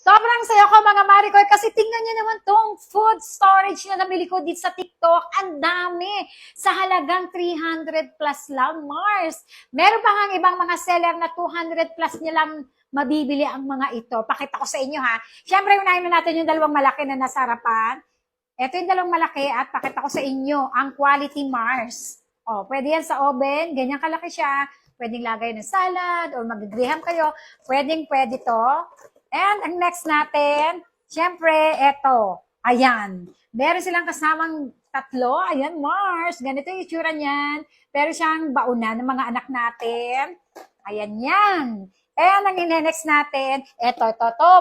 Sobrang saya ko mga Maricoy kasi tingnan niyo naman tong food storage na nabili ko dito sa TikTok. Ang dami. Sa halagang 300 plus lang, Mars. Meron pa nga ibang mga seller na 200 plus nilang mabibili ang mga ito. Pakita ko sa inyo ha. Siyempre, unahin na natin yung dalawang malaki na nasa harapan. Ito yung dalawang malaki at pakita ko sa inyo ang quality Mars. Oh, pwede yan sa oven. Ganyan kalaki siya. Pwedeng lagay ng salad or mag-graham kayo. Pwede to. And ang next natin, syempre, eto. Ayan. Meron silang kasamang tatlo. Ayan, Mars. Ganito yung itsura niyan. Pero siyang baunan ng mga anak natin. Ayan yan. And ang next natin, eto,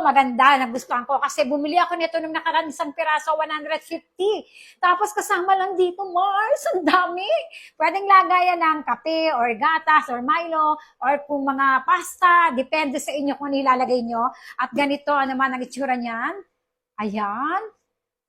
maganda, nagustuhan ko kasi bumili ako nito nung nakaraan isang piraso, 150. Tapos kasama lang dito, Mars, ang dami. Pwedeng lagayan ng kape or gatas or Milo or kung mga pasta, depende sa inyo kung nilalagay nyo. At ganito, ano man ang itsura niyan. Ayan.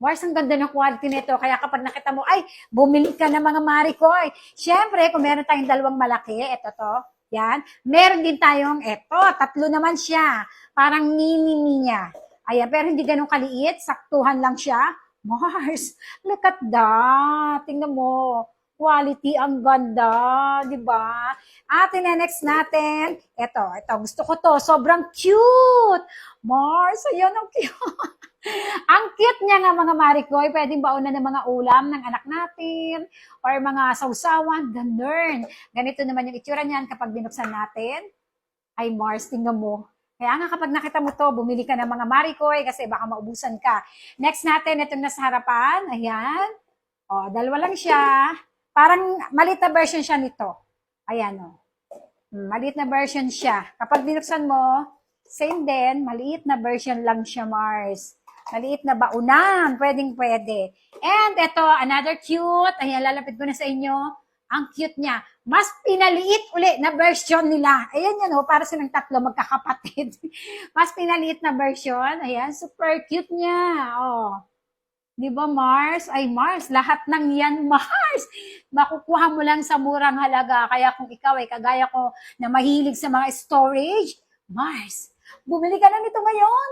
Mars, ang ganda ng quality nito. Kaya kapag nakita mo, ay, bumili ka na mga Maricoy. Siyempre, kung meron tayong dalawang malaki, eto to. Yan. Meron din tayong eto, tatlo naman siya. Parang mini niya. Ayan, pero hindi ganun kaliit. Saktuhan lang siya. Mars, look at that. Tingnan mo. Quality, ang ganda. Diba? At next natin, eto, gusto ko to. Sobrang cute. Mars, ayan, ang cute. Ang cute niya nga mga Maricoy, pwedeng baunan ng mga ulam ng anak natin or mga sausawan, ganun. Ganito naman yung itsura niyan kapag binuksan natin. Ay Mars, tingnan mo. Kaya nga kapag nakita mo to, bumili ka ng mga Maricoy kasi baka maubusan ka. Next natin, itong nasa harapan. Ayan. O, dalawa lang siya. Parang maliit na version siya nito. Ayan o. Maliit na version siya. Kapag binuksan mo, same din, maliit na version lang siya, Mars. Maliit na baunan. Pwede. And ito, another cute. Ayan, lalapit ko na sa inyo. Ang cute niya. Mas pinaliit uli na version nila. Ayan yan, oh, para silang tatlo magkakapatid. Mas pinaliit na version. Ayan, super cute niya. Oh. Di ba, Mars? Ay, Mars, lahat ng yan, Mars. Makukuha mo lang sa murang halaga. Kaya kung ikaw ay kagaya ko na mahilig sa mga storage, Mars, bumili ka na nito ngayon.